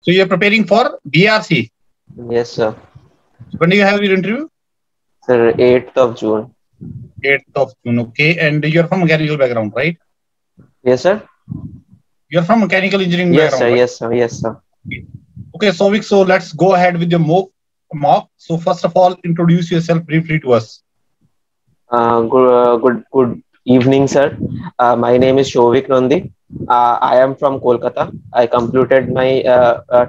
So you're preparing for BRC? Yes, sir. When do you have your interview? Sir, 8th of June. 8th of June, okay. And you're from mechanical background, right? Yes, sir. You're from mechanical engineering Yes, sir. background, right? Yes, sir. Yes, sir. Okay, Souvik, so let's go ahead with your mock. So first of all, introduce yourself briefly to us. Good evening, sir. My name is Shovik Nandi. I am from Kolkata. I completed my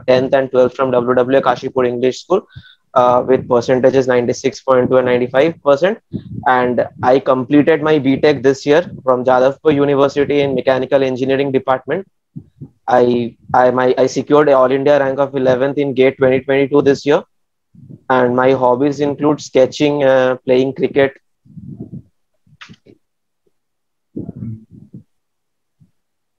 10th and 12th from WWA Kashipur English School with percentages 96.2 and 95%. And I completed my B.Tech this year from Jadavpur University in Mechanical Engineering Department. I secured an All India rank of 11th in GATE 2022 this year. And my hobbies include sketching, playing cricket.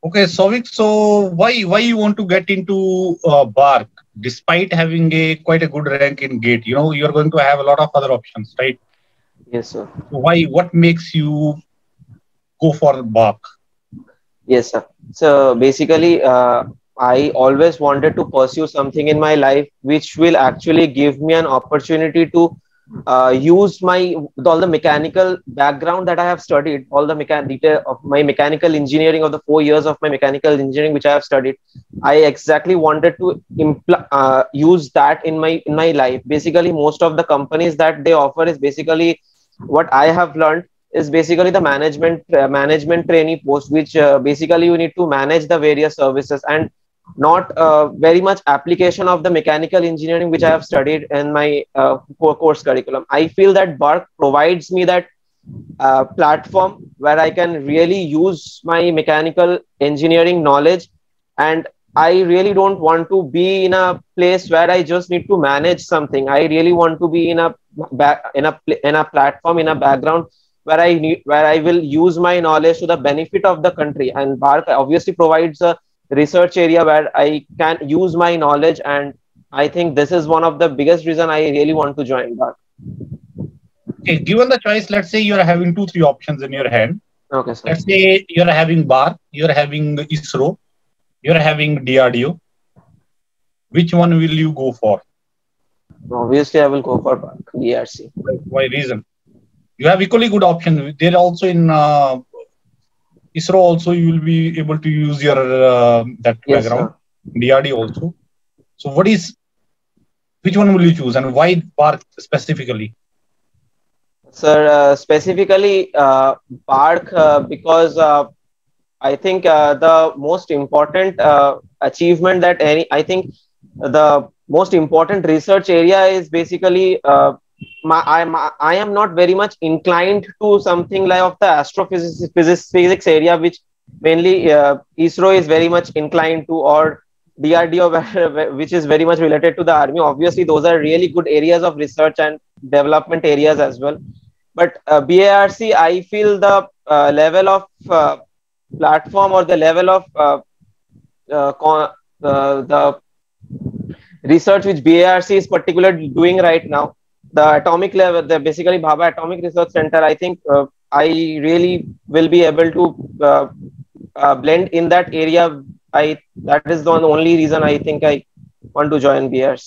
Okay, Souvik, so why you want to get into BARC despite having quite a good rank in GATE? You know, you're going to have a lot of other options, right? Yes, sir. So what makes you go for BARC? Yes, sir. So basically, I always wanted to pursue something in my life which will actually give me an opportunity to use all the mechanical background that I have studied, all the detail of my mechanical engineering, of the 4 years of my mechanical engineering which I have studied. I exactly wanted to use that in my life. Basically, most of the companies that they offer is basically what I have learned is basically the management trainee post, which basically you need to manage the various services and not very much application of the mechanical engineering which I have studied in my course curriculum. I feel that BARC provides me that platform where I can really use my mechanical engineering knowledge, and I really don't want to be in a place where I just need to manage something. I really want to be in a platform, in a background where I will use my knowledge to the benefit of the country. And BARC obviously provides a research area where I can use my knowledge, and I think this is one of the biggest reason I really want to join BARC. Okay, given the choice, let's say you're having 2-3 options in your hand. Okay, sir. Let's say you're having BARC, you're having ISRO, you're having DRDO. Which one will you go for? Obviously, I will go for BRC. Why reason? You have equally good options. They're also in ISRO. Also, you will be able to use your that background. Sir. DRDO also. So, which one will you choose, and why BARC specifically? Sir, specifically BARC because I think the most important achievement that the most important research area is basically I am not very much inclined to something like of the astrophysics area, which mainly ISRO is very much inclined to, or DRDO, which is very much related to the army. Obviously, those are really good areas of research and development areas as well. But BARC, I feel the level of platform or the level of the research which BARC is particularly doing right now, the atomic level, the basically Bhabha Atomic Research Center, I think I really will be able to blend in that area. That is the only reason I think I want to join BARC.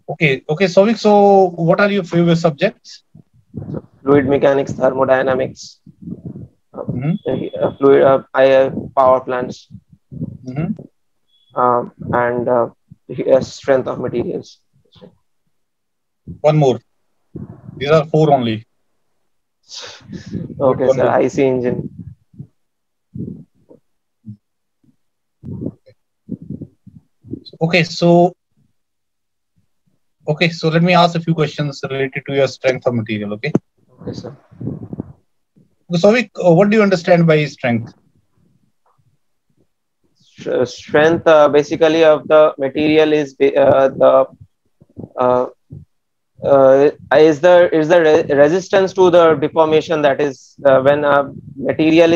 Okay, Souvik, so what are your favorite subjects? Fluid mechanics, thermodynamics, fluid power plants, and strength of materials. One more. These are 4 only. Okay, sir. IC engine. Okay, so let me ask a few questions related to your strength of material. Okay. Okay, sir. So, what do you understand by strength? Strength basically of the material is the resistance to the deformation. That is when material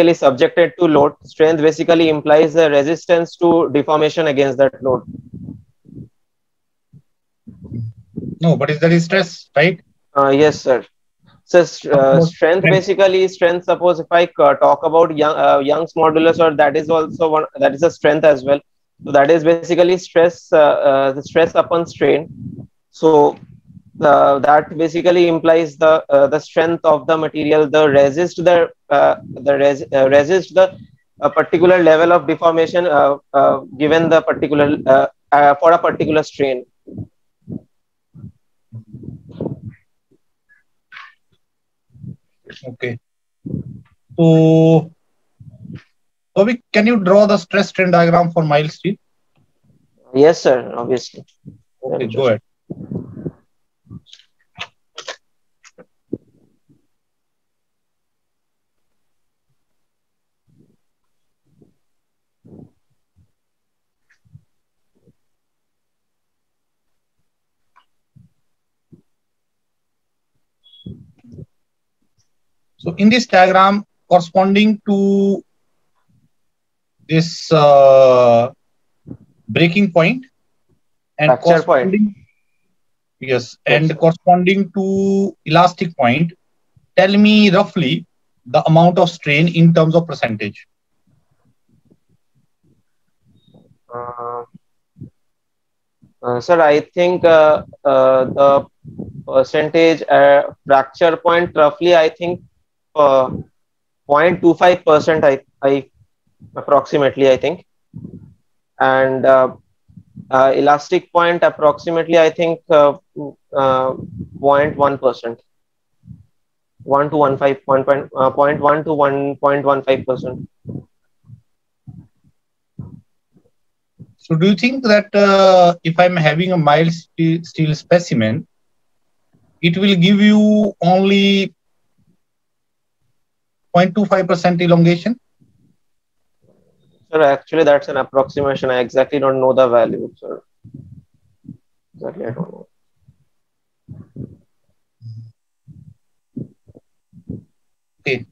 is subjected to load. Strength basically implies the resistance to deformation against that load. No, but that is stress, right? Yes, sir. So Talk about strength, strength. basically strength. Suppose if I talk about Young's modulus, or that is also one, that is a strength as well. So that is basically stress, the stress upon strain. So that basically implies the strength of the material, the resist the a particular level of deformation given the particular for a particular strain. Okay. So, Bobby, can you draw the stress strain diagram for mild steel? Yes, sir. Obviously. Okay, go ahead. So in this diagram, corresponding to this breaking point and Fracture point. Yes, and corresponding to elastic point, tell me roughly the amount of strain in terms of percentage. Sir, I think the percentage fracture point roughly, I think 0.25%, I approximately, I think, and elastic point approximately, I think 0.1%, 1 to 1.5, 0.1 to 1.15%. So do you think that if I'm having a mild steel specimen, it will give you only 0.25% elongation? Sir, actually, that's an approximation. I exactly don't know the value, sir. Exactly, I don't know. Okay.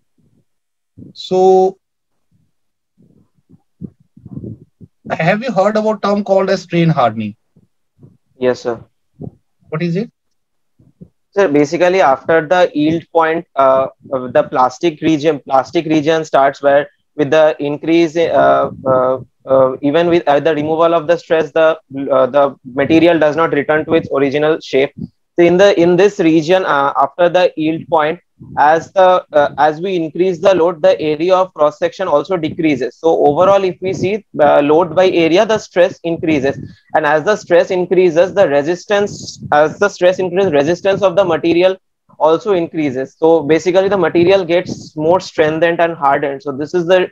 So, have you heard about a term called as strain hardening? Yes, sir. What is it? So basically, after the yield point, the plastic region starts where with the increase, even with the removal of the stress, the material does not return to its original shape. So in this region, after the yield point, as we increase the load, the area of cross section also decreases. So overall, if we see load by area, the stress increases, and as the stress increases, the resistance, as the stress increases, resistance of the material also increases. So basically, the material gets more strengthened and hardened. So this is the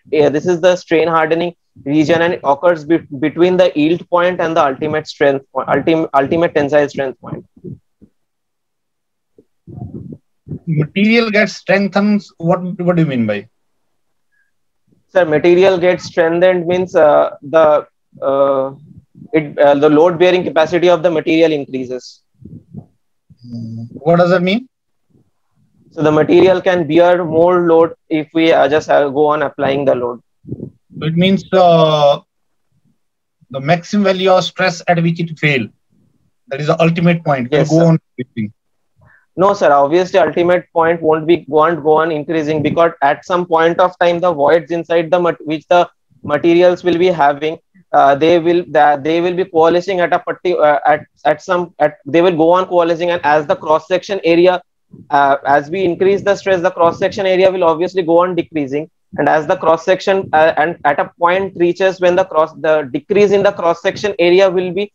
strain hardening region, and it occurs between the yield point and the ultimate strength, ultimate tensile strength point. Material gets strengthened. What do you mean by? Sir, material gets strengthened means the load bearing capacity of the material increases. What does that mean? So the material can bear more load if we just go on applying the load. So it means the maximum value of stress at which it fail, that is the ultimate point, will go on increasing. No, sir. Obviously, ultimate point won't go on increasing, because at some point of time, the voids inside which the materials will be having, they will be coalescing at a they will go on coalescing, and as the cross section area, as we increase the stress, the cross section area will obviously go on decreasing, and as the cross section and at a point reaches when the decrease in the cross section area will be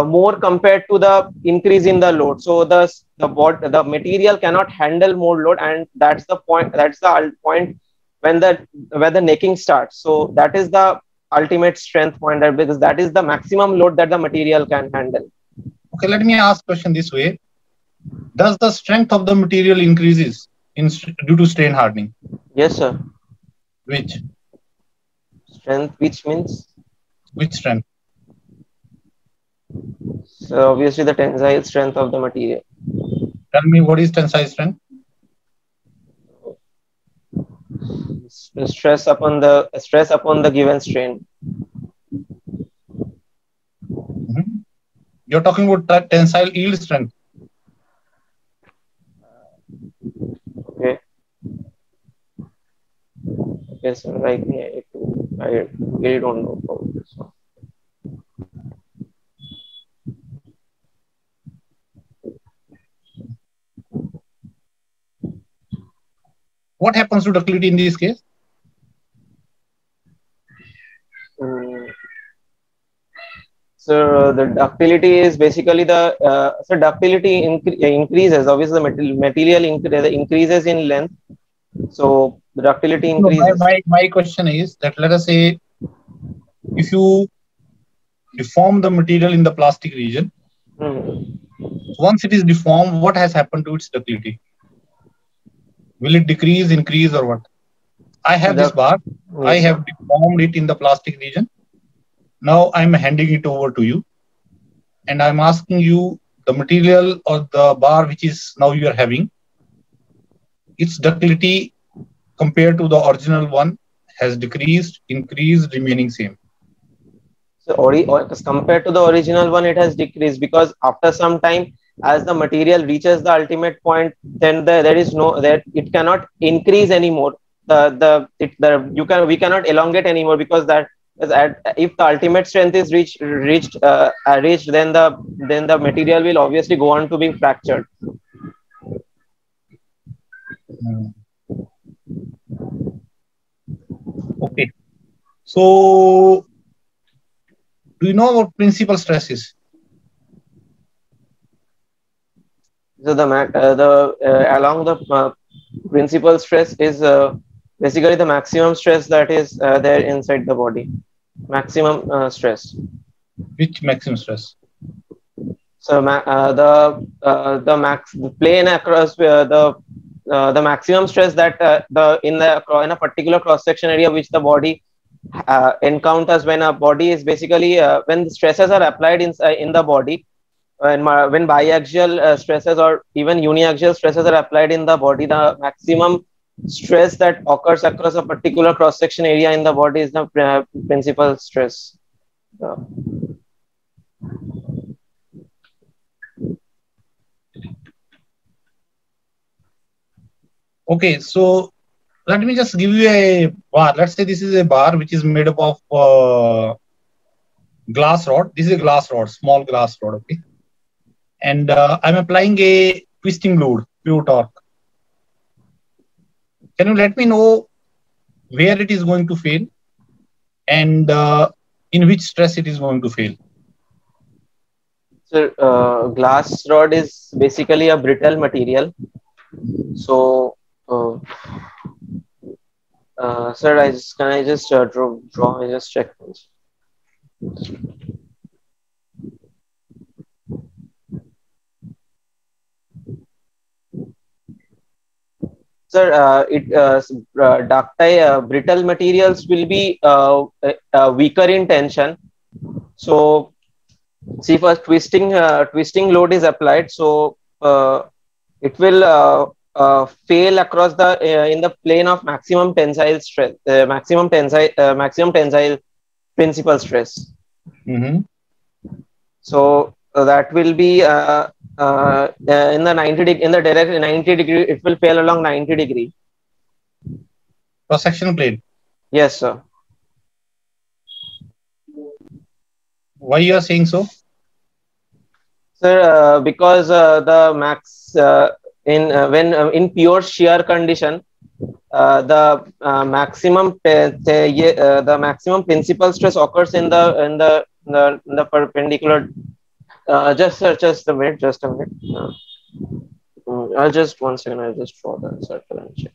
more compared to the increase in the load. So the material cannot handle more load, and that's the point. That's the point when where the necking starts. So that is the ultimate strength point, because that is the maximum load that the material can handle. Okay, let me ask question this way: does the strength of the material increases due to strain hardening? Yes, sir. Which strength? Which means which strength? So obviously the tensile strength of the material. Tell me, what is tensile strength? Stress upon the given strain. You're talking about tensile yield strength. Okay. Okay, sir. Right. I really don't know about this one. What happens to ductility in this case? So the ductility is basically the so ductility increases. Obviously, the material increases in length. So the ductility No, increases. my question is that, let us say, if you deform the material in the plastic region, once it is deformed, what has happened to its ductility? Will it decrease, increase, or what? I have this bar. I Yes, have deformed it in the plastic region. Now I'm handing it over to you, and I'm asking you the material or the bar which is now you are having, its ductility compared to the original one has decreased, increased, remaining same. so as compared to the original one, it has decreased because after some time, as the material reaches the ultimate point, then there is no that it cannot increase anymore. We cannot elongate anymore because that is if the ultimate strength is reached, then the material will obviously go on to being fractured. Okay. So, do you know what principal stress is? So along the principal stress is basically the maximum stress that is there inside the body. Maximum stress. Which maximum stress? So the plane across the maximum stress that in a particular cross section area which the body encounters when a body is basically when the stresses are applied in the body, when biaxial stresses or even uniaxial stresses are applied in the body, the maximum stress that occurs across a particular cross section area in the body is the principal stress. Okay, so let me just give you a bar. Let's say this is a bar which is made up of glass rod. This is a glass rod, small glass rod. Okay, and I'm applying a twisting load, pure torque. Can you let me know where it is going to fail and in which stress it is going to fail? So glass rod is basically a brittle material. So, sir, can I just draw? I just check once. Sir, ductile brittle materials will be weaker in tension. So, see, first twisting load is applied. So, it will fail across the in the plane of maximum tensile stress, maximum tensile principal stress. So that will be in the 90 degree. It will fail along 90 degree. Cross sectional plane. Yes, sir. Why you are saying so? Sir, because the max when in pure shear condition, the the maximum principal stress occurs in the perpendicular. Just a minute, just a minute. I'll just one second. I'll just draw the circle and check.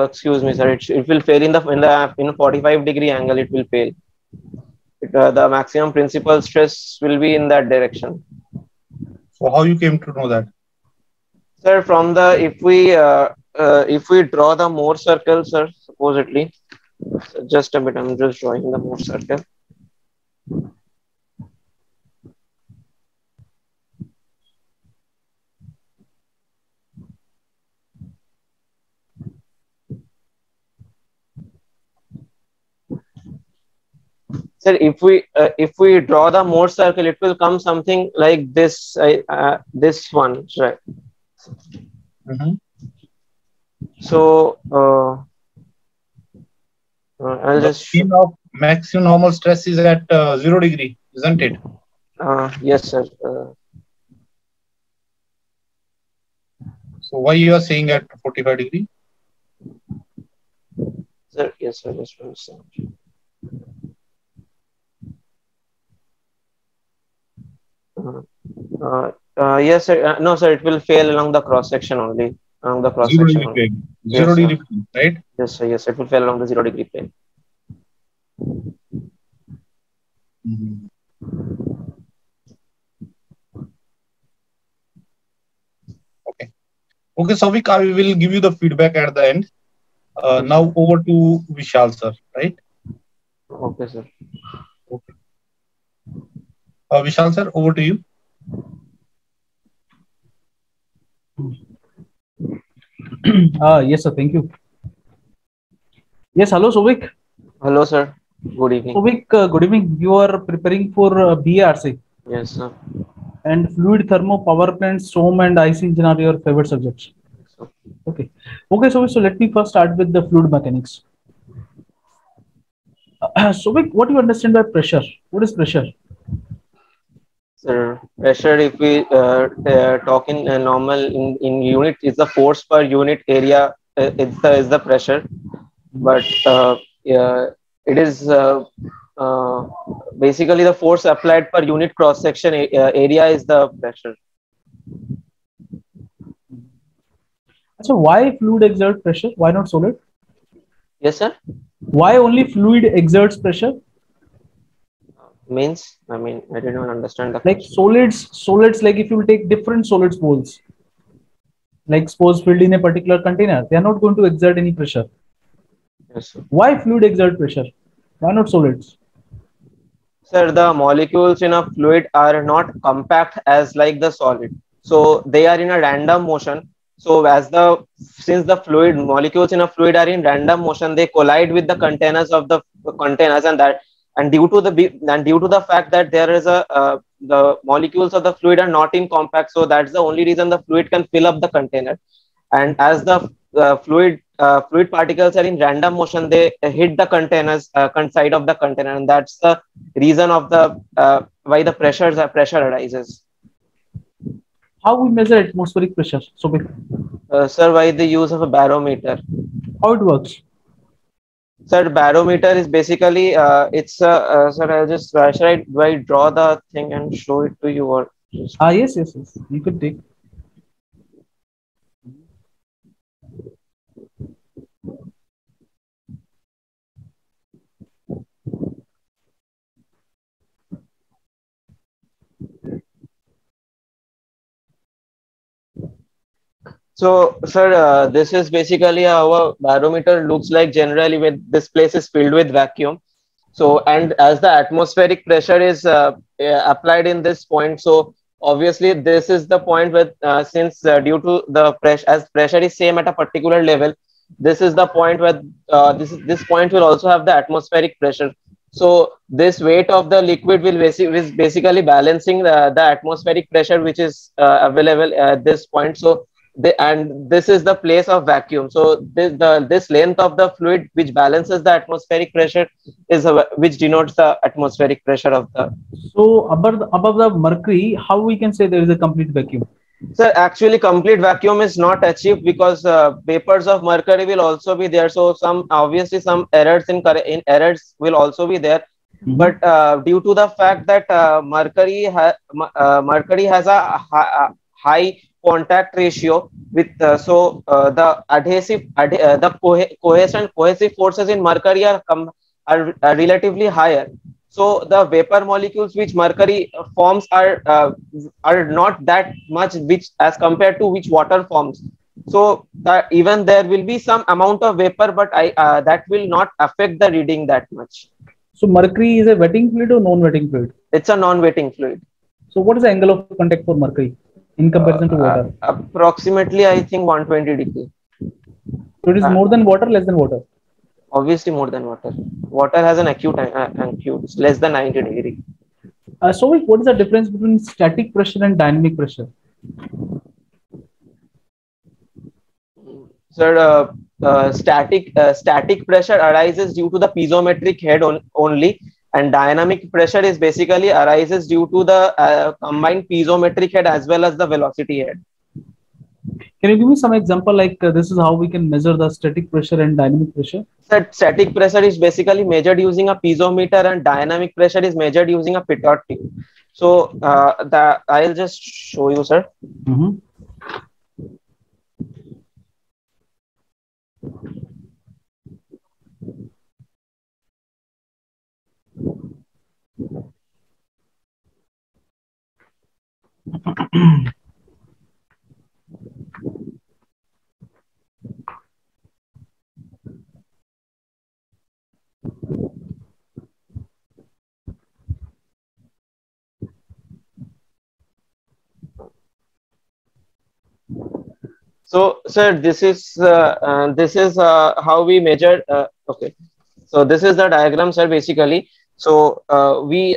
Excuse me, sir. It will fail in a 45-degree angle. It will fail. The maximum principal stress will be in that direction. So how you came to know that? Sir, from the if we draw the Mohr circle, sir, supposedly. So just a bit. I'm just drawing the Mohr circle. Sir, if we draw the Mohr circle, it will come something like this. This one, right? So I'll The just mean of maximum normal stress is at 0 degree, isn't it? yes, sir. So why you are saying at 45 degree? Sir, yes, sir. Just one second. Yes, sir. No, sir. It will fail along the cross section only. Along the cross 0 section degree only. plane. Yes, 0 sir. degree plane, right? Yes, sir. Yes, it will fail along the 0 degree plane. Okay, Savik, I will give you the feedback at the end. Now over to Vishal, sir, right? Okay, sir. Okay. Vishal, sir, over to you. Yes, sir. Thank you. Yes, hello, Savik. Hello, sir. Good evening. Savik, good evening. You are preparing for BARC. Yes, sir. And fluid thermo, power plant, storm, and ice engine are your favorite subjects. Okay. Okay, Savik. So let me first start with the fluid mechanics. Savik, what do you understand by pressure? What is pressure? Sir, pressure, if we talk in normal in unit, is the force per unit area. Is the pressure, but it is basically the force applied per unit cross section area is the pressure. So why fluid exerts pressure? Why not solid? Yes, sir. Why only fluid exerts pressure? Means, I mean, I did not understand the like question. solids, like if you will take different solids poles, like suppose filled in a particular container, they are not going to exert any pressure. Yes, sir. Why fluid exert pressure? Why not solids? Sir, the molecules in a fluid are not compact as like the solid, so they are in a random motion. So since the fluid molecules in a fluid are in random motion, they collide with the containers of the containers, and due to the fact that there is the molecules of the fluid are not in compact, so that's the only reason the fluid can fill up the container. And as the fluid particles are in random motion, they hit the containers side of the container, and that's the reason of the why the pressure arises. How we measure atmospheric pressure? So sir, by the use of a barometer. How it works? Sir, barometer is basically sir, I'll just should I draw the thing and show it to you, or just... yes, you could take. So, sir, this is basically how a barometer looks like generally. With this place is filled with vacuum. So, and as the atmospheric pressure is applied in this point, so obviously this is the point where since due to the pressure, as pressure is same at a particular level, this is the point where this point will also have the atmospheric pressure. So this weight of the liquid will basically balancing the atmospheric pressure which is available at this point. So and this is the place of vacuum. So this length of the fluid which balances the atmospheric pressure is which denotes the atmospheric pressure of the. So above the mercury, how we can say there is a complete vacuum? Sir, actually complete vacuum is not achieved because vapors of mercury will also be there. So obviously some errors in errors will also be there. But due to the fact that mercury has a high contact ratio with the cohesive forces in mercury are relatively higher. So the vapor molecules which mercury forms are not that much which as compared to which water forms. So even there will be some amount of vapor, but that will not affect the reading that much. So mercury is a wetting fluid or non-wetting fluid? It's a non-wetting fluid. So what is the angle of contact for mercury in comparison to water? Approximately, I think 120 degrees. So it is more than water, less than water? Obviously more than water. Water has an acute less than 90 degree. So what is the difference between static pressure and dynamic pressure? Sir, static pressure arises due to the piezometric head only, and dynamic pressure is basically arises due to the combined piezometric head as well as the velocity head. Can you give me some example, like this is how we can measure the static pressure and dynamic pressure? Sir, static pressure is basically measured using a piezometer, and dynamic pressure is measured using a pitot tube. So I'll just show you, sir. Mm-hmm. So, sir, this is how we measure. Okay, so this is the diagram, sir. Basically, so we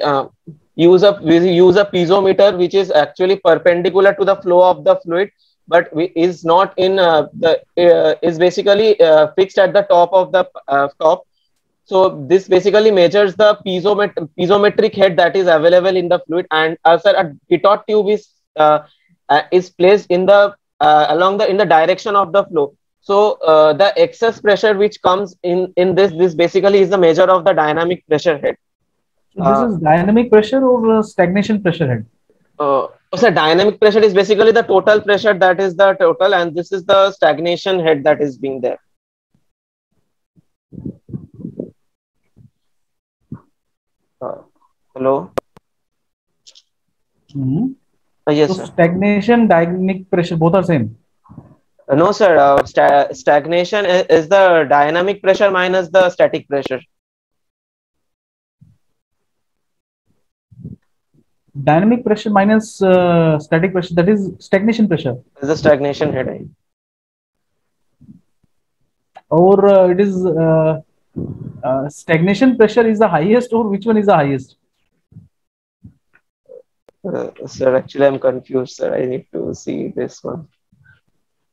use a piezometer which is actually perpendicular to the flow of the fluid, but is not in is basically fixed at the top of the top. So this basically measures the piezometric head that is available in the fluid, and sir, a pitot tube is placed in the along the in the direction of the flow. So the excess pressure which comes in this basically is the measure of the dynamic pressure head. So this is dynamic pressure or stagnation pressure head? So dynamic pressure is basically the total pressure, that is the total, and this is the stagnation head that is being there. Hello. Mm-hmm. Yes, so sir. Stagnation, dynamic pressure, both are same. No, sir. Stagnation is the dynamic pressure minus the static pressure. Dynamic pressure minus static pressure, that is stagnation pressure. Is the stagnation head. Or it is stagnation pressure is the highest, or which one is the highest? Sir, actually, I'm confused, sir. I need to see this one.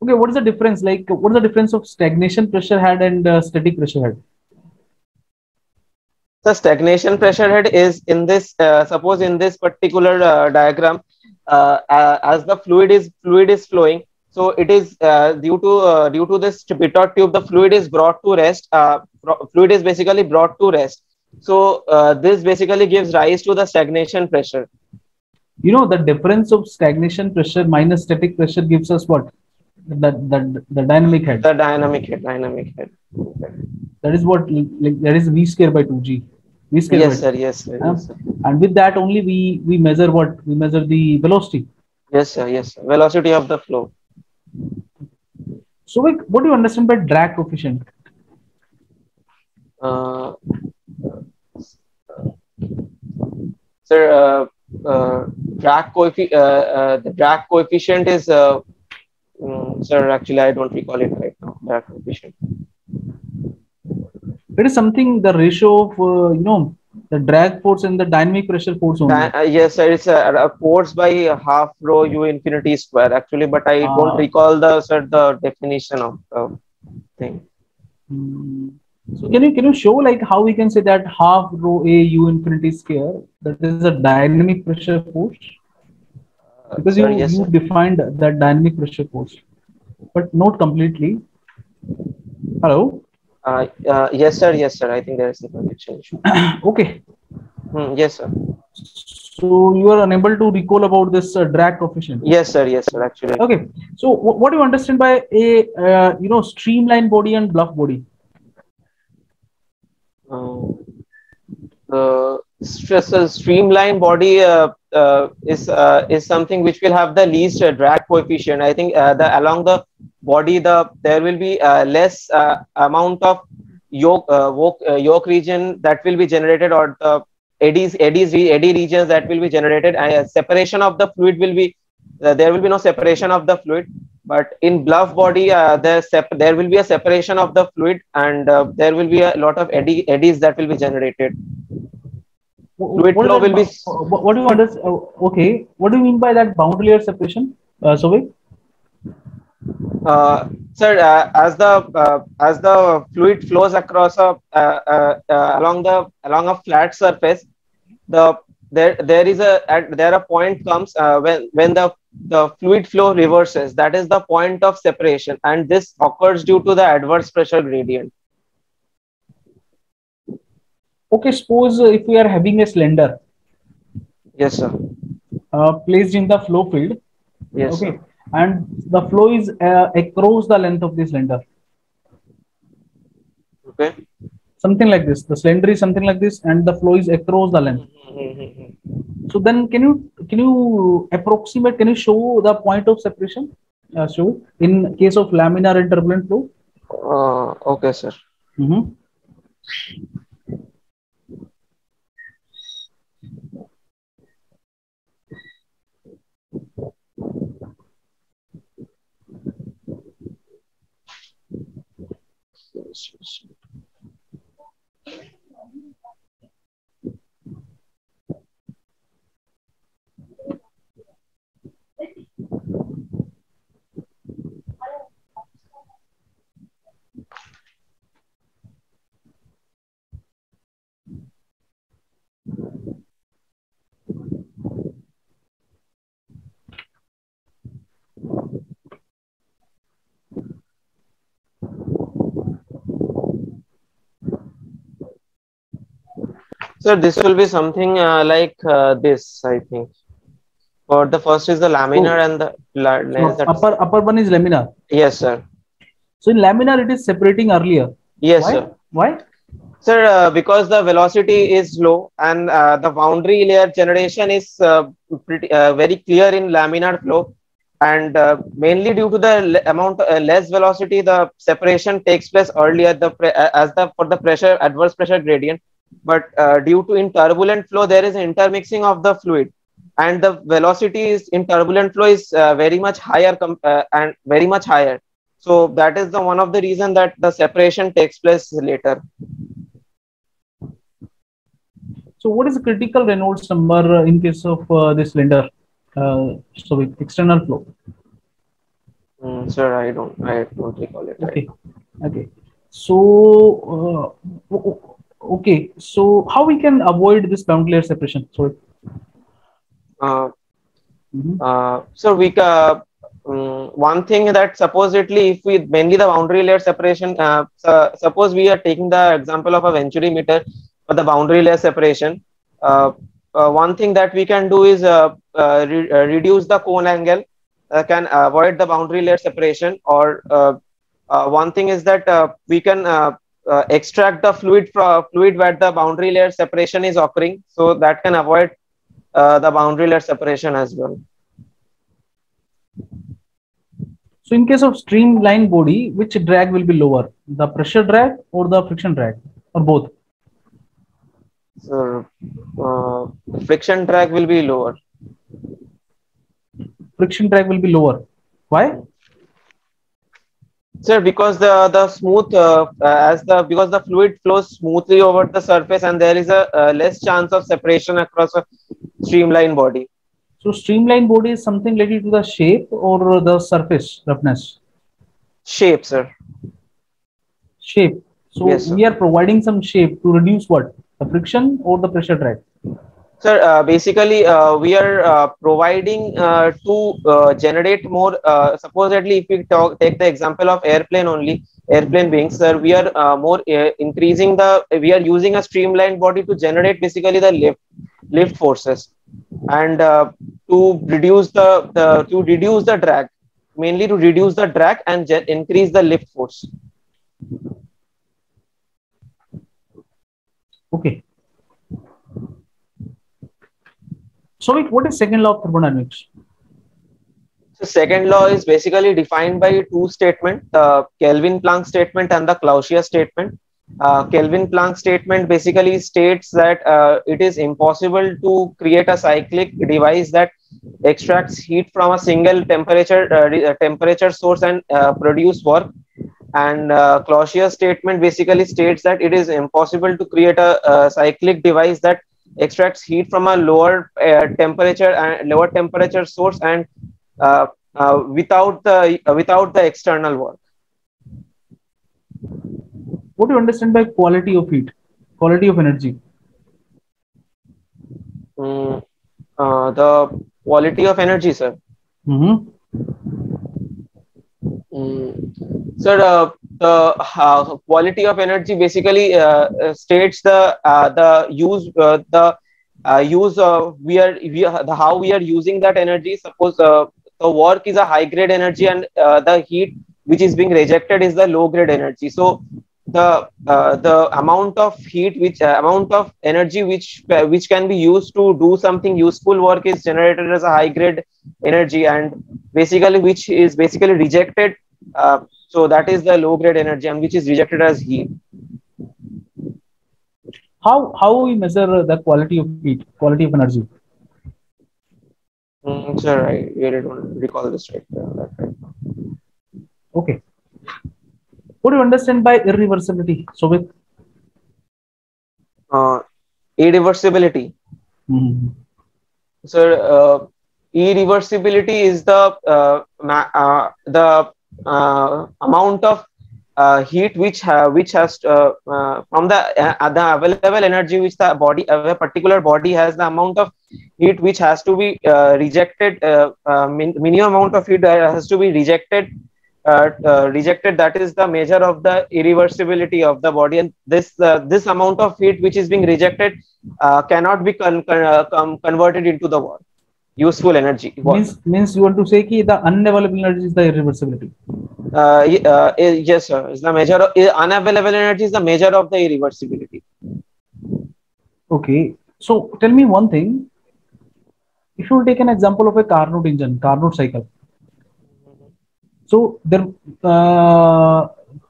Okay, what is the difference? Like, what is the difference of stagnation pressure head and static pressure head? The stagnation pressure head is in this. Suppose in this particular diagram, as the fluid is flowing, so it is due to this pitot tube, the fluid is brought to rest. Fluid is basically brought to rest. So this basically gives rise to the stagnation pressure. You know, the difference of stagnation pressure minus static pressure gives us what? The dynamic head. The dynamic head. That is what, like, that is V square by 2G. V square yes, sir. Yes, sir. Yes, sir. And with that only we measure what? We measure the velocity. Yes, sir. Yes, sir. Velocity of the flow. So, like, what do you understand by drag coefficient? Sir, the drag coefficient is sir, actually I don't recall it right now. Drag coefficient, it is something, the ratio of you know, the drag force and the dynamic pressure force only. yes, sir, it's a force by half rho u infinity square actually, but I don't recall the definition of the thing. So can you show like how we can say that half rho a u infinity square, that is a dynamic pressure force? Because sir, yes, you defined that dynamic pressure force, but not completely. Hello? Yes, sir. Yes, sir. I think there is a connection issue. Okay. Yes, sir. So you are unable to recall about this drag coefficient? Yes, sir. Yes, sir. Actually. Okay. So what do you understand by a you know, streamline body and bluff body? Streamline body is something which will have the least drag coefficient. I think along the body there will be less amount of yoke region that will be generated, or the eddy regions that will be generated. Separation of the fluid will be there will be no separation of the fluid. But in bluff body, there will be a separation of the fluid, and there will be a lot of eddies that will be generated. Fluid flow will be. What do you understand? Okay, what do you mean by that boundary layer separation? Sovik? Sir, as the fluid flows across along a flat surface, there a point comes when the fluid flow reverses. That is the point of separation, and this occurs due to the adverse pressure gradient. Okay, suppose if we are having a cylinder. Yes, sir. Placed in the flow field. Yes, okay, sir. And the flow is across the length of the cylinder. Okay. Something like this. The cylinder is something like this, and the flow is across the length. So then, can you approximate? Can you show the point of separation? Show in case of laminar and turbulent flow. Okay, sir. So this will be something like this, I think. For the first is the laminar and the upper one is laminar. Yes, sir. So in laminar it is separating earlier. Yes, Why? sir. Why? Sir, because the velocity is low and the boundary layer generation is very clear in laminar flow, and mainly due to the amount less velocity, the separation takes place earlier for the pressure adverse pressure gradient. But due to in turbulent flow, there is intermixing of the fluid, and the velocity is in turbulent flow is very much higher and very much higher. So that is the one of the reason that the separation takes place later. So what is the critical Reynolds number in case of this cylinder? So with external flow. Sir, I don't recall it. Okay. Okay. So okay. So how we can avoid this boundary layer separation? Sorry. So we one thing that supposedly if we mainly the boundary layer separation, suppose we are taking the example of a Venturi meter for the boundary layer separation. One thing that we can do is reduce the cone angle, can avoid the boundary layer separation, or one thing is that we can extract the fluid where the boundary layer separation is occurring, so that can avoid the boundary layer separation as well. So in case of streamline body, which drag will be lower, the pressure drag or the friction drag, or both? So friction drag will be lower. Friction drag will be lower. Why? Sir, because the smooth because the fluid flows smoothly over the surface, and there is a less chance of separation across a streamline body. So streamline body is something related to the shape or the surface roughness? Shape, sir. Shape. So yes, we are providing some shape to reduce what? The friction or the pressure drag? Sir, basically we are providing to generate more. Supposedly, if we take the example of airplane wings, sir, we are more increasing we are using a streamlined body to generate basically the lift forces, and to reduce the drag, mainly to reduce the drag and increase the lift force. Okay. So what is second law of thermodynamics? So second law is basically defined by two statements, Kelvin-Planck statement and the Clausius statement. Kelvin-Planck statement basically states that it is impossible to create a cyclic device that extracts heat from a single temperature source and produce work. And Clausius statement basically states that it is impossible to create a cyclic device that extracts heat from a lower temperature source and without the external work. What do you understand by quality of heat, quality of energy? The quality of energy, sir. Sir, the quality of energy basically states the use of how we are using that energy. Suppose the work is a high grade energy and the heat which is being rejected is the low grade energy. So the amount of heat amount of energy which can be used to do something useful work is generated as a high grade energy, and basically which is basically rejected, so that is the low grade energy, and which is rejected as heat. How we measure the quality of heat, quality of energy? Sir, I really don't recall this right now. Okay. What do you understand by irreversibility, Sobit? Irreversibility. So irreversibility is the amount of heat which has from the available energy which the body, a particular body has, the amount of heat which has to be rejected, minimum amount of heat has to be rejected. That is the measure of the irreversibility of the body, and this amount of heat which is being rejected cannot be converted into the work, useful energy. Means you want to say that the unavailable energy is the irreversibility? Yes, sir. Is the measure of unavailable energy is the measure of the irreversibility. Okay, so tell me one thing. If you take an example of a Carnot engine, Carnot cycle. So there,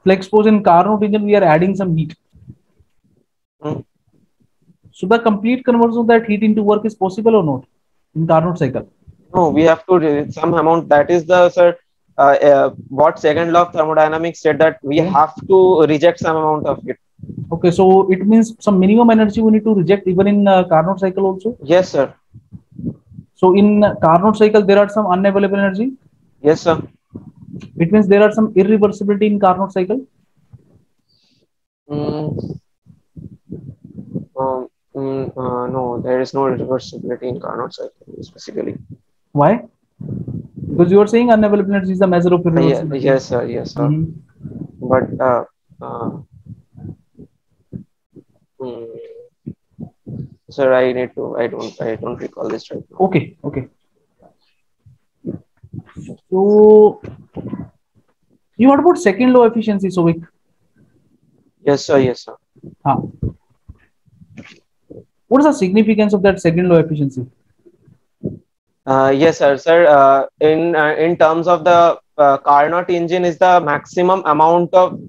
like suppose in Carnot engine we are adding some heat. So the complete conversion of that heat into work is possible or not in Carnot cycle? No, we have to some amount. That is the, sir, what second law of thermodynamics said, that we have to reject some amount of it. Okay, so it means some minimum energy we need to reject even in Carnot cycle also? Yes, sir. So in Carnot cycle there are some unavailable energy? Yes, sir. It means there are some irreversibility in Carnot cycle? No, there is no irreversibility in Carnot cycle specifically. Why? Because you are saying unavailable energy is the measure of irreversibility. Yes, sir. Yes, sir. But sir, I don't recall this right now. Okay. So you heard about second law efficiency, Sovik? Yes, sir. Yes, sir. What is the significance of that second law efficiency? Yes, sir. Sir, in terms of the Carnot engine is the maximum amount of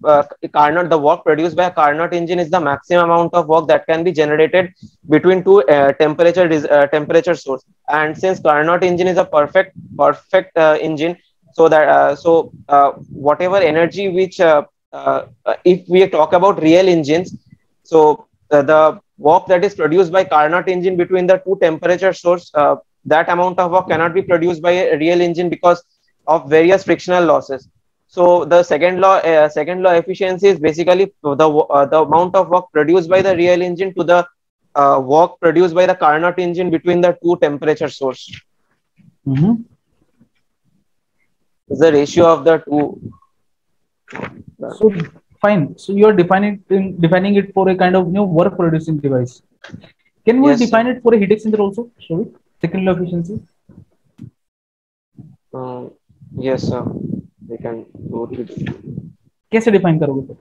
Carnot. The work produced by a Carnot engine is the maximum amount of work that can be generated between two temperature source. And since Carnot engine is a perfect engine, so that whatever energy which if we talk about real engines, so the work that is produced by Carnot engine between the two temperature source, that amount of work cannot be produced by a real engine because of various frictional losses. So the second law efficiency is basically the amount of work produced by the real engine to the work produced by the Carnot engine between the two temperature source. Is the ratio of the two. So fine. So you are defining it for a kind of work producing device. Can we define it for a heat exchanger also? Shall we? Second law efficiency. Yes, sir. We can go to it. कैसे define करोगे फिर?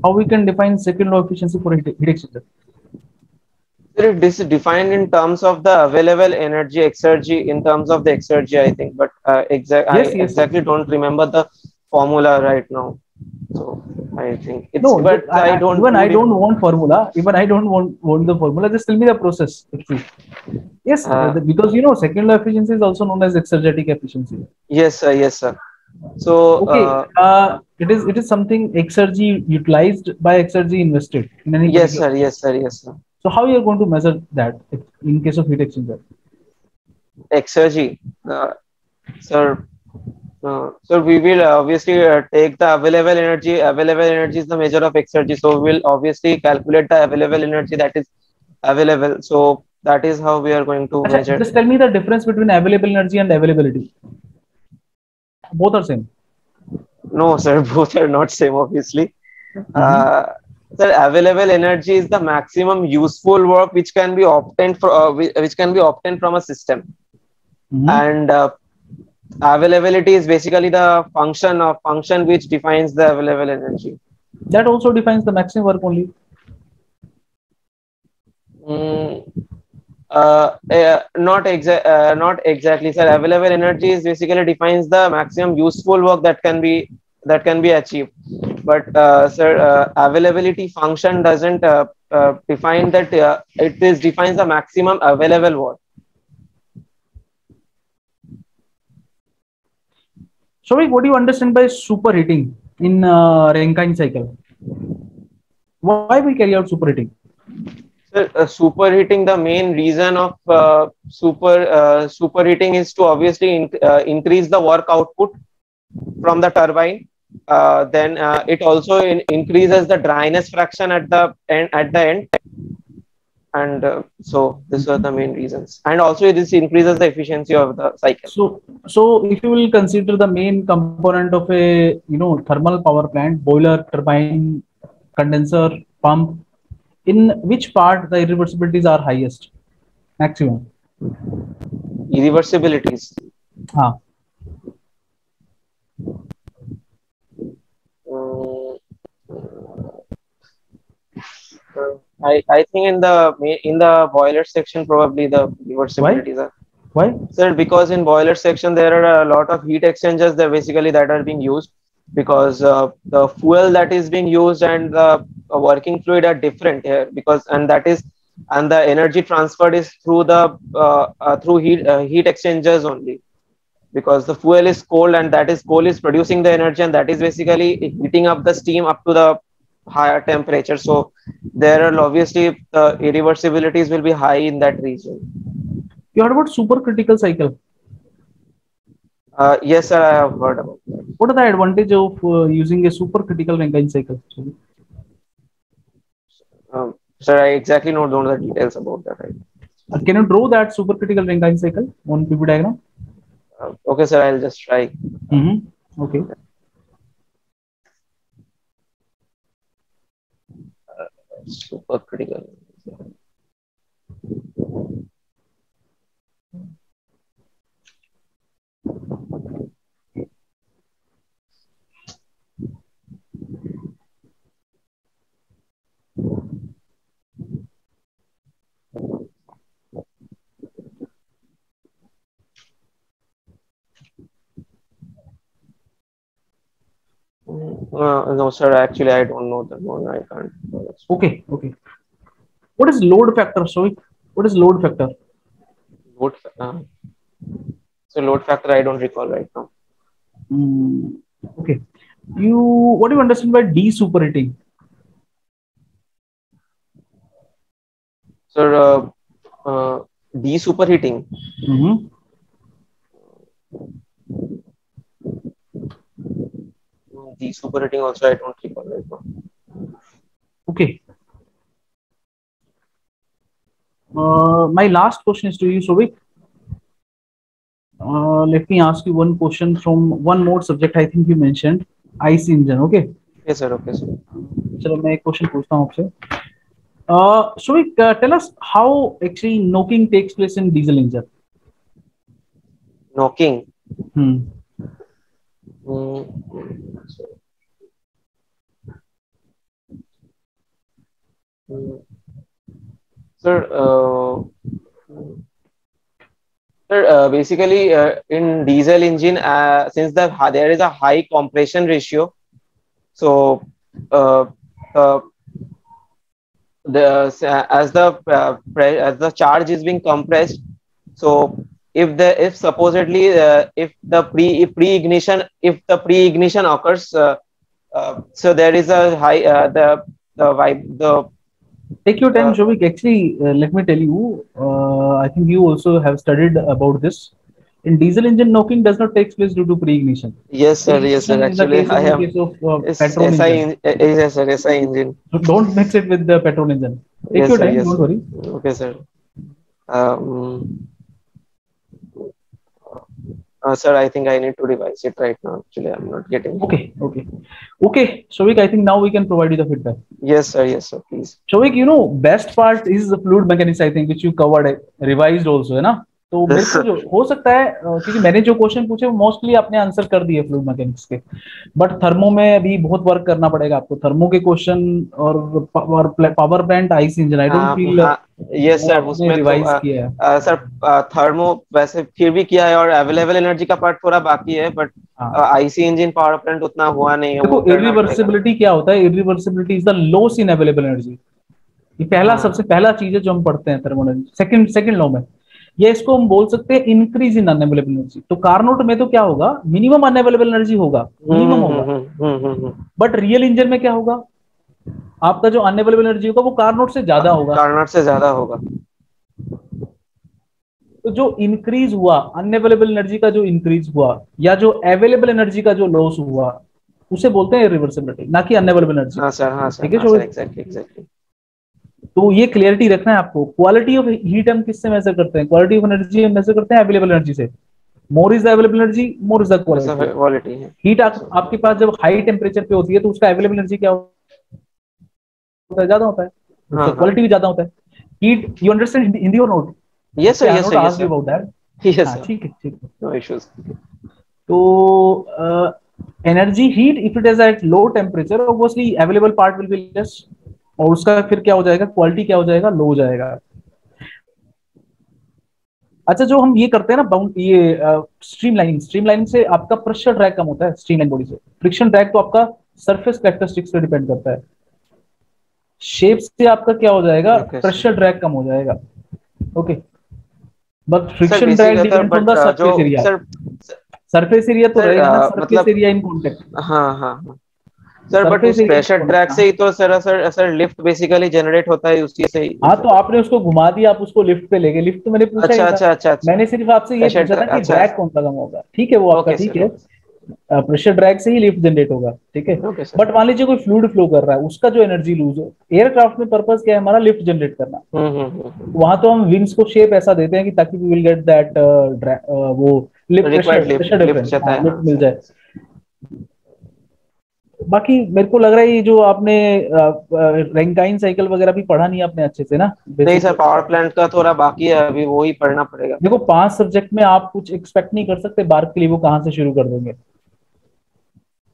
How we can define second law efficiency for a heat exchanger? It is defined in terms of the available energy exergy, in terms of the exergy, I think, but I exactly don't remember the formula right now. So I think it's, No, but I don't even I put it. don't want formula. Even I don't want the formula. Just tell me the process. Actually. Yes, because second law efficiency is also known as exergetic efficiency. Yes, sir. Yes, sir. So, Okay, it is something exergy utilized by exergy invested in any yes, particular. sir. Yes, sir. Yes, sir. So how you are going to measure that in case of heat exchanger? Exergy, sir. So we will obviously take the available energy. Available energy is the measure of exergy. So we will obviously calculate the available energy that is available. So that is how we are going to Achha, measure. just tell me the difference between available energy and availability. Both are same. No, sir. Both are not same, obviously. Sir, available energy is the maximum useful work which can be obtained which can be obtained from a system, and availability is basically the function which defines the available energy. That also defines the maximum work only. Not exactly, sir. Available energy is basically defines the maximum useful work that can be achieved. But sir, availability function doesn't define that. It is defines the maximum available work. Sorry, what do you understand by superheating in Rankine cycle? Why we carry out superheating? Sir, superheating, the main reason of superheating is to obviously increase the work output from the turbine. Then it also increases the dryness fraction at the end, and so these are the main reasons. And also this increases the efficiency of the cycle. So if you will consider the main component of a thermal power plant, boiler, turbine, condenser, pump, in which part the irreversibilities are highest, maximum? Irreversibilities. I think in the boiler section probably the reversibilities are. Why? Sir, because in boiler section there are a lot of heat exchangers that are being used, because the fuel that is being used and the working fluid are different here, and the energy transferred is through through heat exchangers only, because the fuel is cold and coal is producing the energy, and that is basically heating up the steam up to the higher temperature. So there are obviously irreversibilities will be high in that region. You heard about supercritical cycle? Yes, sir, I have heard about that. What are the advantage of using a supercritical Rankine cycle? Sir, I exactly don't know the details about that. Right? Can you draw that supercritical Rankine cycle on PV diagram? Okay, sir, I'll just try. Okay. Supercritical. No, sir, actually, I don't know that one. I can't. Okay. What is load factor? Sorry, what is load factor? So load factor, I don't recall right now. Okay. What do you understand by de-superheating? Sir, de-superheating. De-superheating also I don't recall right now. Okay. My last question is to you, Sovik. Let me ask you one question from one more subject. I think you mentioned IC engine. Okay. Yes, sir. Okay, sir. चलो मैं एक question पूछता हूँ आपसे. Sovik, tell us how actually knocking takes place in diesel engine. Knocking. Sir, basically in diesel engine, since there is a high compression ratio, so uh, as the charge is being compressed, so if supposedly if the pre-ignition occurs, so there is a high the Take your time, Shovik. Actually, let me tell you, I think you also have studied about this. In diesel engine, knocking does not take place due to pre-ignition. yes sir, yes sir, Pre-ignition is the actually case I in am case of petrol SI engine. yes sir, SI engine. So don't mix it with the petrol engine. Take Yes your sir, time, yes don't sir. worry. Okay sir. Sir, I think I need to revise it right now. Actually, I'm not getting it. Okay. Shovik, I think now we can provide you the feedback. Yes sir, please. Shovik, best part is the fluid mechanics, I think, which you covered, revised also, है ना? तो मेरे को जो हो सकता है, क्योंकि मैंने जो क्वेश्चन पूछे वो मोस्टली आपने आंसर कर दिए फ्लूइड मैकेनिक्स के, बट थर्मो में अभी बहुत वर्क करना पड़ेगा आपको, थर्मो के क्वेश्चन और power plant IC engine, I don't feel yes sir, उसमें रिवाइज किया है सर थर्मो वैसे फिर भी किया है और अवेलेबल एनर्जी का पार्ट थोड़ा बाकी है, but IC engine power plant उतना हुआ नहीं है। देखो इरिवर्सिबिलिटी क्या होता है, irreversibility is the loss in available energy, ये पहला सबसे पहला चीज है जो हम पढ़ते हैं थर्मोडायनामिक्स सेकंड लॉ में, या इसको हम बोल सकते हैं इंक्रीज इन अनअवेलेबल एनर्जी। तो कार्नोट में तो क्या होगा, मिनिमम अनअवेलेबल एनर्जी होगा, मिनिमम होगा, बट रियल इंजन में क्या होगा, आपका जो अनअवेलेबल एनर्जी होगा वो कार्नोट से ज्यादा होगा, कार्नोट से ज्यादा होगा। तो जो इंक्रीज हुआ अनअवेलेबल एनर्जी का, जो इंक्रीज हुआ या जो अवेलेबल एनर्जी का जो लॉस हुआ, उसे बोलते हैं रिवर्सिबिलिटी, ना कि अनअवेलेबल एनर्जी। हाँ सर, ठीक है, एग्जैक्टली। तो ये क्लियरिटी रखना है आपको। क्वालिटी ऑफ हीट हम किससे मेजर करते हैं, क्वालिटी ऑफ एनर्जी हम मेजर करते हैं अवेलेबल एनर्जी से। More is the available energy, more is the quality है। हीट आपके पास जब हाई टेम्परेचर पे होती है तो उसका अवेलेबल एनर्जी क्या होता है, ज्यादा होता है, उसका क्वालिटी भी ज्यादा होता है। हीट, यू अंडरस्टैंड हिंदी और note? Yes sir, yes sir, about that. Yes ठीक है, नो इश्यूज। तो energy heat if it is at low temperature, obviously available part will be less, और उसका फिर क्या हो जाएगा, क्वालिटी क्या हो जाएगा, लो हो जाएगा। अच्छा, जो हम ये करते हैं ना ये स्ट्रीमलाइनिंग से आपका प्रेशर ड्रैग कम होता है स्ट्रीमलाइन बॉडी से। फ्रिक्शन ड्रैग तो आपका सरफेस कैरेक्टरिस्टिक्स पे डिपेंड करता है, शेप से आपका क्या हो जाएगा, प्रेशर ड्रैग कम हो जाएगा। Okay, but friction drag depends on the surface area. Surface area तो रहेगा ना, सरफेस एरिया इन कांटेक्ट। हाँ सर, बट उस प्रेशर ड्रैग से ही तो सर लिफ्ट बेसिकली जनरेट होता है उसी से ही। हाँ, तो आपने उसको घुमा दिया, आप उसको लिफ्ट पे ले गए। लिफ्ट तो मैंने पूछा अच्छा। मैंने सिर्फ आपसे ये पूछा था कि ड्रैग कौन सा कम होगा। ठीक है, वो आपका ठीक है, प्रेशर ड्रैग से ही लिफ्ट जनरेट होगा। ठीक है, बट मान लीजिए कोई फ्लूइड फ्लो कर रहा है, उसका जो एनर्जी लूज हो, एयरक्राफ्ट में पर्पस क्या है हमारा, लिफ्ट जनरेट करना। वहां तो हम विंग्स को शेप ऐसा देते हैं कि ताकि वी विल गेट दैट वो प्रेशर डिफरेंस मिल जाए। बाकी मेरे को लग रहा है ये जो आपने रैंकाइन साइकिल वगैरह भी पढ़ा नहीं आपने अच्छे से ना? नहीं सर, पावर प्लांट का थोड़ा बाकी है, अभी वो ही पढ़ना पड़ेगा। देखो 5 सब्जेक्ट में आप कुछ एक्सपेक्ट नहीं कर सकते बार्क के लिए, वो कहाँ से शुरू कर देंगे।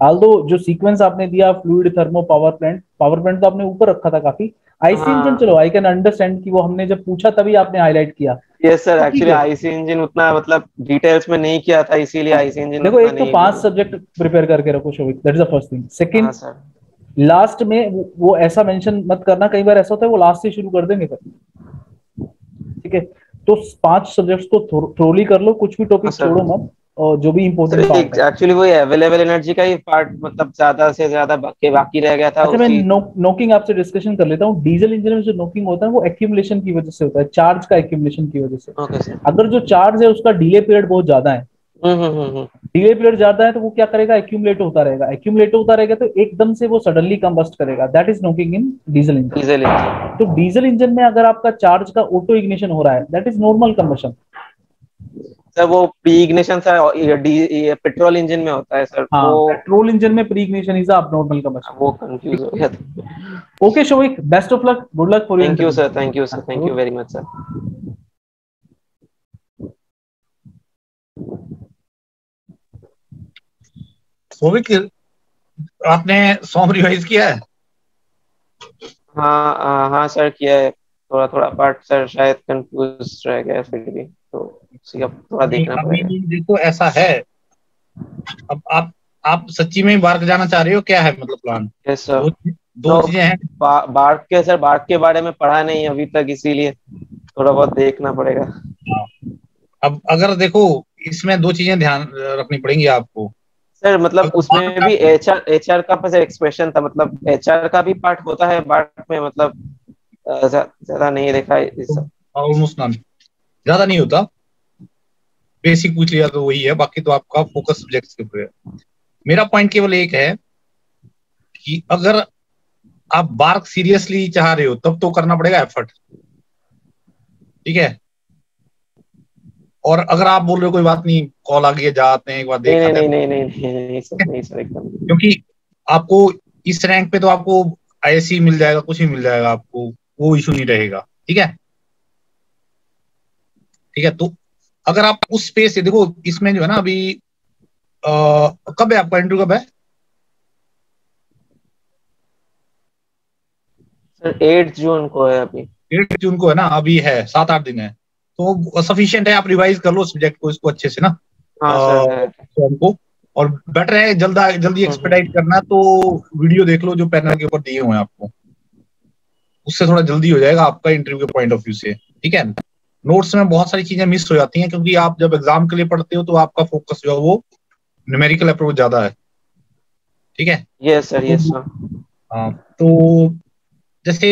आल्दो जो सीक्वेंस आपने दिया, फ्लूइड, थर्मो, पावर प्लांट तो आपने ऊपर रखा था काफी। आईसी इंजन चलो आई कैन अंडरस्टैंड कि वो हमने जब पूछा तभी आपने हाईलाइट किया। Yes sir, actually IC engine उतना मतलब डिटेल्स में नहीं किया था, इसीलिए आईसी इंजन। देखो, एक तो 5 सब्जेक्ट प्रिपेयर करके रखो Shobhik, that is the first thing. Second, last में वो ऐसा मेंशन मत करना, कई बार ऐसा होता है वो लास्ट से शुरू कर देंगे फिर। ठीक है, तो 5 सब्जेक्ट्स को थ्रोली कर लो, कुछ भी टॉपिक छोड़ो मत, और जो भी इंपॉर्टेंट पार्ट है। एक्चुअली वो अवेलेबल एनर्जी का ही पार्ट मतलब ज्यादा से ज्यादा बाकी रह गया था। अच्छा, मैं नोकिंग आपसे डिस्कशन कर लेता हूँ। डीजल इंजन में जो नोकिंग होता है वो एक्यूमुलेशन की वजह से होता है, चार्ज का एक्यूमुलेशन की वजह से। अगर जो चार्ज है उसका डिले पीरियड बहुत ज्यादा है, डिले पीरियड ज्यादा है, तो वो क्या करेगा, एक्यूमुलेट होता रहेगा तो एकदम से वो सडनली कंबस्ट करेगा। That is knocking in diesel engine. तो डीजल इंजन में अगर आपका चार्ज का ऑटो इग्निशन हो रहा है, that is normal combustion sir. वो pre ignition sir petrol engine में होता है सर। हाँ, वो पेट्रोल इंजन में pre ignition is abnormal combustion. वो कंफ्यूज हो गया था। Okay Shobhik, best of luck, good luck for your. Thank you sir, thank you very much sir. Shobhik, आपने सॉम रिवाइज किया है? हाँ सर, किया है थोड़ा पार्ट सर, शायद कंफ्यूज रह गया फिर भी, तो थोड़ा देखना पड़ेगा। देखो ऐसा है, अब आप आप सच्ची में ही बार्क जाना चाह रहे हो, क्या है मतलब प्लान? Yes sir. दो चीजें हैं। बार्क के बारे में पढ़ा नहीं अभी तक, इसीलिए थोड़ा बहुत देखना पड़ेगा। हाँ। अब अगर देखो, इसमें दो चीजें ध्यान रखनी पड़ेंगी आपको। सर मतलब अगर उसमें भी एचआर का बस एक्सप्रेशन था, मतलब एचआर का भी पार्ट होता है बार्क में, मतलब ज्यादा नहीं देखा है इस सब। ऑलमोस्ट नन, ज्यादा नहीं होता। बेसिक पूछ लिया तो वही है, बाकी तो आपका फोकस सब्जेक्ट्स के ऊपर है। मेरा पॉइंट केवल एक है कि अगर आप बार्क सीरियसली चाह रहे हो तब तो करना पड़ेगा एफर्ट, ठीक है। और अगर आप बोल रहे हो कोई बात नहीं, कॉल आ गई है, जाते हैं एक बार देख नहीं आते नहीं हैं, नहीं नहीं नहीं नहीं सर, नहीं सर एकदम। क्योंकि आपको इस रैंक पे तो आपको आईएससी मिल जाएगा, कुछ भी मिल जाएगा आपको, वो इशू नहीं रहेगा, ठीक है। ठीक है, तो अगर आप उस स्पेस से देखो, इसमें जो है ना अभी कब है आपका इंटरव्यू, कब है? सर 8 जून को है अभी। 8 जून को है ना, अभी है 7-8 दिन है, तो सफिशिएंट है। आप रिवाइज कर लो सब्जेक्ट को, इसको अच्छे से ना हाँ सर है। फॉर्म को। और बेटर है जल्दी एक्सपेडाइट करना, तो वीडियो देख लो जो पैनल के ऊपर दिए हुए हैं आपको, उससे थोड़ा जल्दी हो जाएगा आपका इंटरव्यू के पॉइंट ऑफ व्यू से, ठीक है। नोट्स में बहुत सारी चीजें मिस हो जाती हैं, क्योंकि आप जब एग्जाम के लिए पढ़ते हो तो आपका फोकस जो है वो न्यूमेरिकल अप्रोच ज्यादा है, ठीक है। यस सर, यस तो सर। हाँ, तो जैसे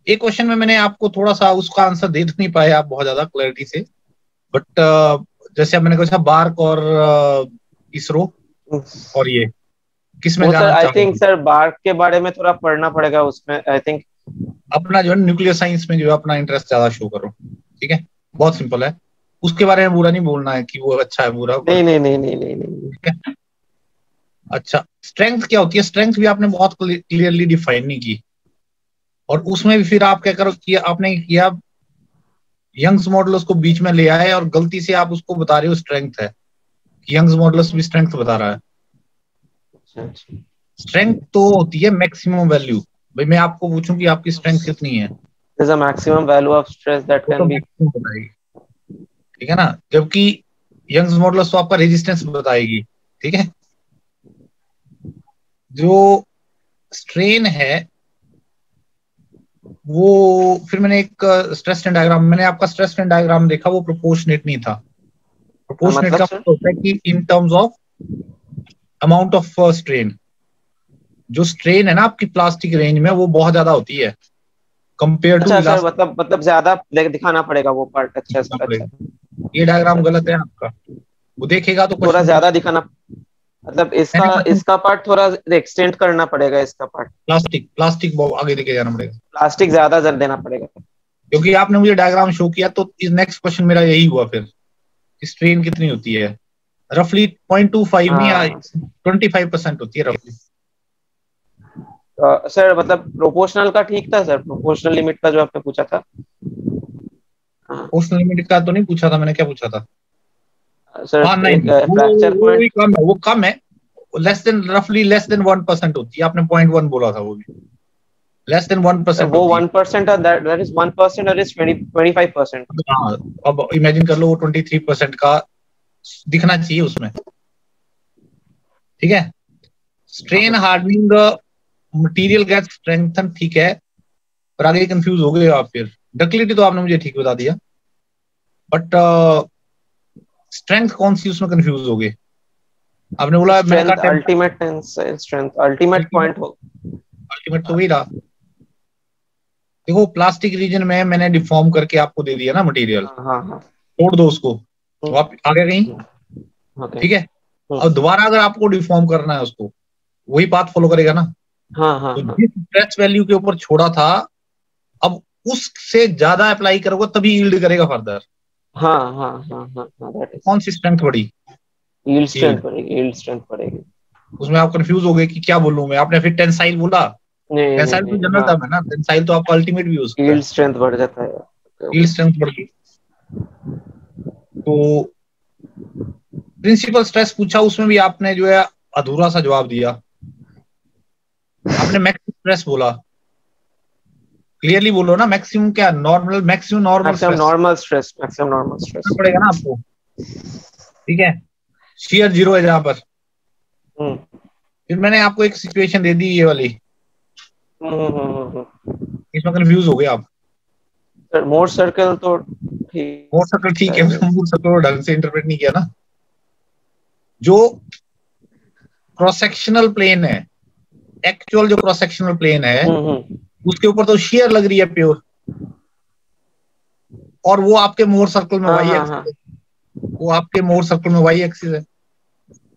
एक क्वेश्चन में मैंने आपको थोड़ा सा उसका आंसर दे तो नहीं पाए आप बहुत ज्यादा क्लैरिटी से, बट जैसे अब मैंने कहा बार्क और इसरो, और ये किस में वो सर जाना आई थिंक चाहोगे? सर बार्क के बारे में थोड़ा पढ़ना पड़ेगा उसमें, आई थिंक। अपना जो है न्यूक्लियर साइंस में जो है अपना इंटरेस्ट ज्यादा शो करो, ठीक है। बहुत सिंपल है, उसके बारे में बुरा नहीं बोलना है कि वो अच्छा है बुरा, नहीं नहीं नहीं नहीं नहीं नहीं। ठीक है। अच्छा, स्ट्रेंथ क्या होती है? स्ट्रेंथ भी आपने बहुत क्लियरली डिफाइन नहीं की, और उसमें भी फिर आप क्या करो कि आपने किया यंग्स मॉडल्स को बीच में ले आए, और गलती से आप उसको बता रहे हो स्ट्रेंथ है, कि यंग्स मॉडल्स भी स्ट्रेंथ बता रहा है। अच्छा अच्छा। स्ट्रेंथ तो होती है मैक्सिमम वैल्यू। भाई मैं आपको पूछूं कि आपकी स्ट्रेंथ कितनी है, There's a maximum value of stress that वो तो can be। मैक्सिमम बताएगी, ठीक है ना। जबकि यंग्स मॉडल्स तो आपका रेजिस्टेंस बताएगी, ठीक है। जो स्ट्रेन है वो, फिर मैंने एक स्ट्रेस स्ट्रेन डायग्राम, मैंने आपका स्ट्रेस स्ट्रेन डायग्राम देखा, वो प्रोपोर्शनेट नहीं था। प्रोपोर्शनेट मतलब का सर। मतलब होता है कि in terms of amount of strain, जो स्ट्रेन है ना आपकी प्लास्टिक रेंज में वो बहुत ज्यादा होती है कंपेयर टू अच्छा सर, इलास्टिक। मतलब ज्यादा दिखाना पड़ेगा वो पार्ट। अच्छा सर, अच्छा। ये डायग्राम अच्छा गलत अच्छा। है आपका, वो देखेगा तो थोड़ा क्वेश्चन पूछ, ज्यादा दिखाना, मतलब इसका मैंने क्वेश्चन इसका पार्ट थोड़ा एक्सटेंड करना पड़ेगा, इसका पार्ट। प्लास्टिक प्लास्टिक आगे लेके जाना पड़ेगा, प्लास्टिक ज्यादा जल देना पड़ेगा। क्योंकि आपने मुझे डायग्राम शो किया, तो इस नेक्स्ट क्वेश्चन मेरा यही हुआ फिर, स्ट्रेन कितनी होती है? रफली 0.25 नहीं, हाँ 25% होती है रफली। सर, मतलब प्रोपोर्शनल का ठीक था सर, प्रोपोर्शनल लिमिट का जो आपने पूछा था। हाँ पोर्शनल लिमिट का तो नहीं पूछा था मैंने, क्या पूछा था? सर, हाँ नहीं, एक फ्रैक्चर वो भी पॉइंट। कम है, वो कम है, रफली लेस देन 1% होती है। आपने 0.1 बोला था, वो भी लेस देन 1% वो होती है। 1% और दैट इज 1% और इज 25%। हाँ, अब इमेजिन कर लो वो 23% का दिखना चाहिए उसमें, ठीक है। Strain hardening material get strengthen, ठीक है, पर आगे कंफ्यूज हो गए आप फिर। डक्टिलिटी तो आपने मुझे ठीक बता दिया, बट स्ट्रेंथ कौन सी उसमें कंफ्यूज हो गए? आपने बोला, मैंने स्ट्रेंथ कहा अल्टीमेट, स्ट्रेंथ अल्टीमेट पॉइंट हो। अल्टीमेट तो वही रहा। देखो प्लास्टिक रीजन में मैंने डिफॉर्म करके आपको दे दिया ना मटेरियल, हाँ हाँ हाँ। तोड़ दो उसको, तो आप आगे कहीं, ओके। ठीक है। अब दोबारा अगर आपको डिफॉर्म करना है उसको, वही पाथ फॉलो करेगा ना। हाँ हाँ तो हाँ जिस स्ट्रेच वैल्यू के ऊपर छोड़ा था, अब उससे ज्यादा अप्लाई करोगे तभी यील्ड करेगा फर्दर। हाँ हाँ हाँ हाँ हाँ, दैट इज। कौन सी स्ट्रेंथ बढ़ी? Yield strength yield. बढ़ेगी, यील्ड स्ट्रेंथ बढ़ेगी। उसमें आप कंफ्यूज हो गए कि क्या बोलूं मैं, आपने फिर टेंसाइल बोला। नहीं नहीं टेंसाइल तो नहीं, जनरल हाँ। टर्म है ना, टेंसाइल तो आपका अल्टीमेट भी हो सकता यील्ड है। स्ट्रेंथ बढ़ जाता है। Okay yield okay. स्ट्रेंथ बढ़ गई, तो प्रिंसिपल स्ट्रेस पूछा, उसमें भी आपने जो है अधूरा सा जवाब दिया। आपने मैक्सिमम स्ट्रेस बोला, क्लियरली बोलो ना, मैक्सिमम क्या, normal, maximum normal maximum stress normal stress, maximum normal stress. पड़ेगा ना आपको, ठीक है। शियर जीरो है जहां पर, फिर मैंने आपको एक सिचुएशन दे दी ये वाली, इसमें कंफ्यूज हो गए आप। सर मोर सर्कल तो ठीक, मोर सर्कल ठीक है, मोर सर्कल ढंग से इंटरप्रेट नहीं किया ना। जो क्रॉस सेक्शनल प्लेन है, एक्चुअल जो क्रॉस सेक्शनल प्लेन है उसके ऊपर तो शेयर लग रही है प्योर, और वो आपके मोर सर्कल में वाई एक्सिस है, वो आपके मोर सर्कल में वाई एक्सिस है।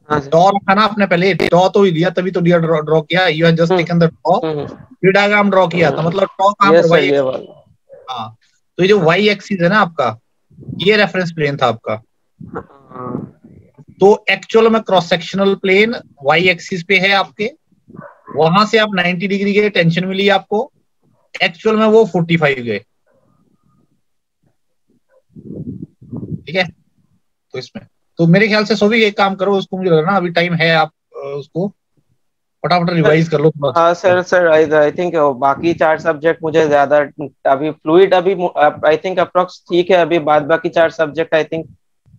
टॉ रखा ना आपने पहले, टॉ तो ही दिया तभी तो डी ड्रॉ किया, you have just taken the tau, the diagram draw किया था, मतलब टॉ कहां पर, वाई एक्सिस। हाँ, तो ये जो वाई एक्सिस है ना आपका, ये रेफरेंस प्लेन था आपका। तो एक्चुअल में cross sectional plane Y axis पे है आपके, वहां से आप 90 डिग्री के टेंशन मिली आपको, एक्चुअल में वो 45 गए। ठीक है, तो इसमें तो मेरे ख्याल से सभी एक काम करो, उसको मुझे लग रहा है ना अभी टाइम है, आप उसको फटाफट रिवाइज कर लो। हाँ सर आई थिंक बाकी 4 सब्जेक्ट मुझे ज्यादा अभी फ्लूइड, अभी आई थिंक अप्रोक्स ठीक है, अभी बाद बाकी 4 सब्जेक्ट आई थिंक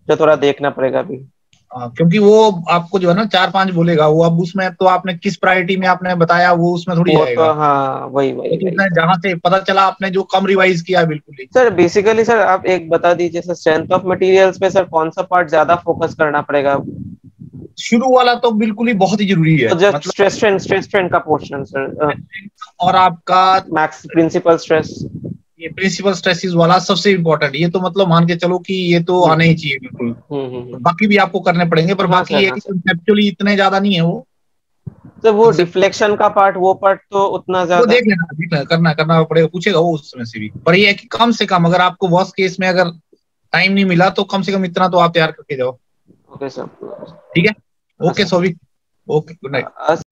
जो थोड़ा देखना पड़ेगा अभी। क्योंकि वो आपको जो है ना 4-5 बोलेगा वो, अब उसमें तो आपने किस प्रायोरिटी में आपने बताया वो उसमें थोड़ी आएगा। तो हाँ वही जहाँ से पता चला आपने जो कम रिवाइज किया बिल्कुल ही। सर बेसिकली सर आप एक बता दीजिए सर, स्ट्रेंथ ऑफ मटेरियल्स पे सर कौन सा पार्ट ज्यादा फोकस करना पड़ेगा? शुरू वाला तो बिल्कुल ही बहुत ही जरूरी है, तो जस्ट स्ट्रेस स्ट्रेन का पोर्शन सर, और आपका मैक्स प्रिंसिपल स्ट्रेस, ये प्रिंसिपल स्ट्रेसेस वाला सबसे इम्पोर्टेंट, ये तो मतलब मान के चलो कि ये तो आना ही चाहिए बिल्कुल। बाकी भी आपको करने पड़ेंगे, पर बाकी ये कंसेप्चुअली इतने ज्यादा नहीं है वो। तो वो डिफ्लेक्शन का पार्ट, वो पार्ट तो उतना ज्यादा वो देख लेना, करना पड़ेगा, पूछेगा वो उसमें से भी। पर ये है कि कम से कम अगर आपको वर्स्ट केस में अगर टाइम नहीं मिला तो कम से कम इतना तो आप तैयार करके जाओ। ओके सर, ठीक है, ओके सोवी, ओके, गुड नाइट।